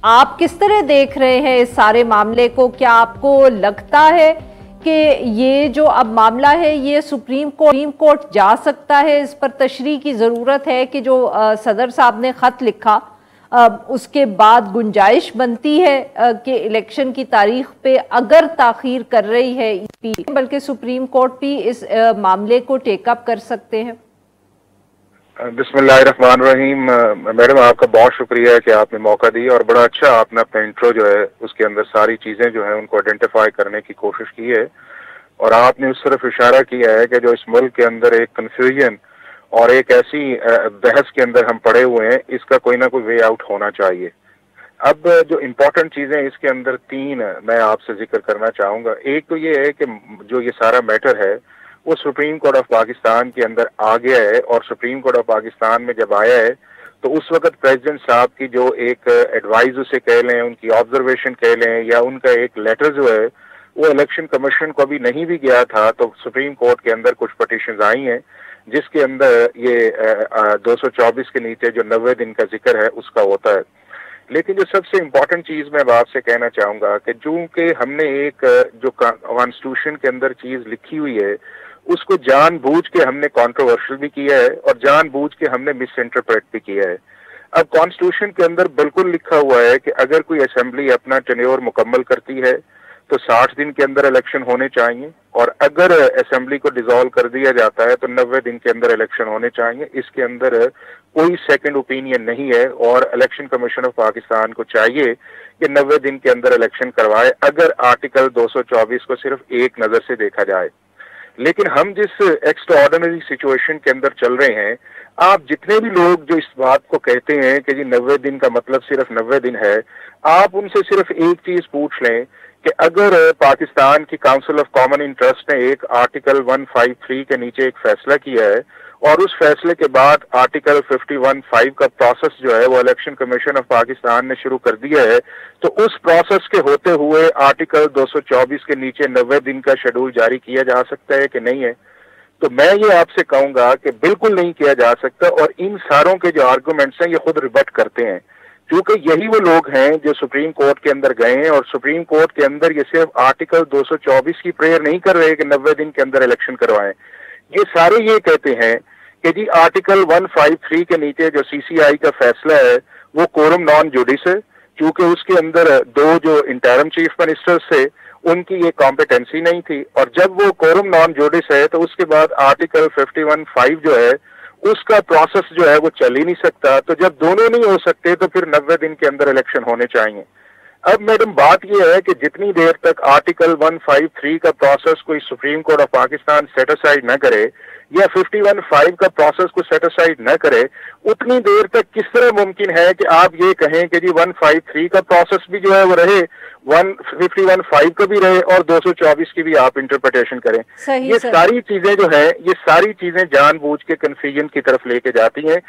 آپ کس طرح دیکھ رہے ہیں اس سارے معاملے کو؟ کیا آپ کو لگتا ہے کہ یہ جو اب معاملہ ہے یہ سپریم کورٹ جا سکتا ہے؟ اس پر تشریح کی ضرورت ہے کہ جو صدر صاحب نے خط لکھا اس کے بعد گنجائش بنتی ہے کہ الیکشن کی تاریخ پہ اگر تاخیر کر رہی ہے بلکہ سپریم کورٹ بھی اس معاملے کو ٹیک اپ کر سکتے ہیں؟ بسم اللہ الرحمن الرحیم۔ میڈم آپ کا بہت شکریہ کہ آپ نے موقع دی، اور بڑا اچھا آپ نے اپنا انٹرو جو ہے اس کے اندر ساری چیزیں جو ہیں ان کو آئیڈینٹیفائی کرنے کی کوشش کی ہے، اور آپ نے اس طرف اشارہ کیا ہے کہ جو اس ملک کے اندر ایک کنفیوژن اور ایک ایسی بحث کے اندر ہم پڑے ہوئے ہیں، اس کا کوئی نہ کوئی وے آؤٹ ہونا چاہیے۔ اب جو امپورٹنٹ چیزیں اس کے اندر تین میں آپ سے ذکر کرنا چاہوں گا۔ ایک تو یہ ہے کہ جو یہ سارا میٹر ہے وہ سپریم کورٹ آف پاکستان کے اندر آ گیا ہے، اور سپریم کورٹ آف پاکستان میں جب آیا ہے تو اس وقت پریزیڈنٹ صاحب کی جو ایک ایڈوائز اسے کہہ لیں، ان کی آبزرویشن کہہ لیں، یا ان کا ایک لیٹر جو ہے وہ الیکشن کمیشن کو ابھی نہیں بھی گیا تھا، تو سپریم کورٹ کے اندر کچھ پٹیشنز آئی ہیں جس کے اندر یہ 224 کے نیچے جو 90 دن کا ذکر ہے اس کا ہوتا ہے۔ لیکن جو سب سے امپورٹنٹ چیز میں آپ سے کہنا چاہوں گا کہ چونکہ ہم نے ایک جو کانسٹیٹیوشن کے اندر چیز لکھی ہوئی ہے اس کو جان بوجھ کے ہم نے کانٹروورشل بھی کیا ہے اور جان بوجھ کے ہم نے مس انٹرپریٹ بھی کیا ہے۔ اب کانسٹیٹیوشن کے اندر بالکل لکھا ہوا ہے کہ اگر کوئی اسمبلی اپنا ٹینیور مکمل کرتی ہے تو 60 دن کے اندر الیکشن ہونے چاہیے، اور اگر اسمبلی کو ڈیزالو کر دیا جاتا ہے تو 90 دن کے اندر الیکشن ہونے چاہیے۔ اس کے اندر کوئی سیکنڈ اوپینین نہیں ہے، اور الیکشن کمیشن آف پاکستان کو چاہیے کہ 90 دن کے اندر الیکشن کروائے اگر آرٹیکل 224 کو صرف ایک نظر سے دیکھا جائے۔ لیکن ہم جس ایکسٹرا آرڈنری سچویشن کے اندر چل رہے ہیں، آپ جتنے بھی لوگ جو اس بات کو کہتے ہیں کہ جی 90 دن کا مطلب صرف 90 دن ہے، آپ ان سے صرف ایک چیز پوچھ لیں کہ اگر پاکستان کی کاؤنسل آف کامن انٹرسٹ نے ایک آرٹیکل 153 کے نیچے ایک فیصلہ کیا ہے، اور اس فیصلے کے بعد آرٹیکل 51(5) کا پروسیس جو ہے وہ الیکشن کمیشن آف پاکستان نے شروع کر دیا ہے، تو اس پروسیس کے ہوتے ہوئے آرٹیکل 224 کے نیچے 90 دن کا شیڈول جاری کیا جا سکتا ہے کہ نہیں ہے؟ تو میں یہ آپ سے کہوں گا کہ بالکل نہیں کیا جا سکتا، اور ان ساروں کے جو آرگومنٹس ہیں یہ خود ریبٹ کرتے ہیں، کیونکہ یہی وہ لوگ ہیں جو سپریم کورٹ کے اندر گئے ہیں، اور سپریم کورٹ کے اندر یہ صرف آرٹیکل 224 کی پریئر نہیں کر رہے کہ 90 دن کے اندر الیکشن کروائیں، یہ سارے یہ کہتے ہیں کہ جی آرٹیکل 153 کے نیچے جو سی سی آئی کا فیصلہ ہے وہ کورم نان جوڈس ہے، کیونکہ اس کے اندر دو جو انٹرم چیف منسٹرز تھے ان کی یہ کمپیٹنسی نہیں تھی، اور جب وہ کورم نان جوڈس ہے تو اس کے بعد آرٹیکل 51(5) جو ہے اس کا پروسیس جو ہے وہ چل ہی نہیں سکتا۔ تو جب دونوں نہیں ہو سکتے تو پھر 90 دن کے اندر الیکشن ہونے چاہیے۔ اب میڈم بات یہ ہے کہ جتنی دیر تک آرٹیکل 153 کا پروسیس کوئی supreme court of Pakistan set aside نہ کرے یا 51(5) کا پروسیس کو سیٹ اسائیڈ نہ کرے، اتنی دیر تک کس طرح ممکن ہے کہ آپ یہ کہیں کہ جی 153 کا پروسیس بھی جو ہے وہ رہے، 51(5) کا بھی رہے، اور 224 کی بھی آپ انٹرپریٹیشن کریں؟ یہ ساری چیزیں جو ہیں یہ ساری چیزیں جان بوجھ کے کنفیوژن کی طرف لے کے جاتی ہیں۔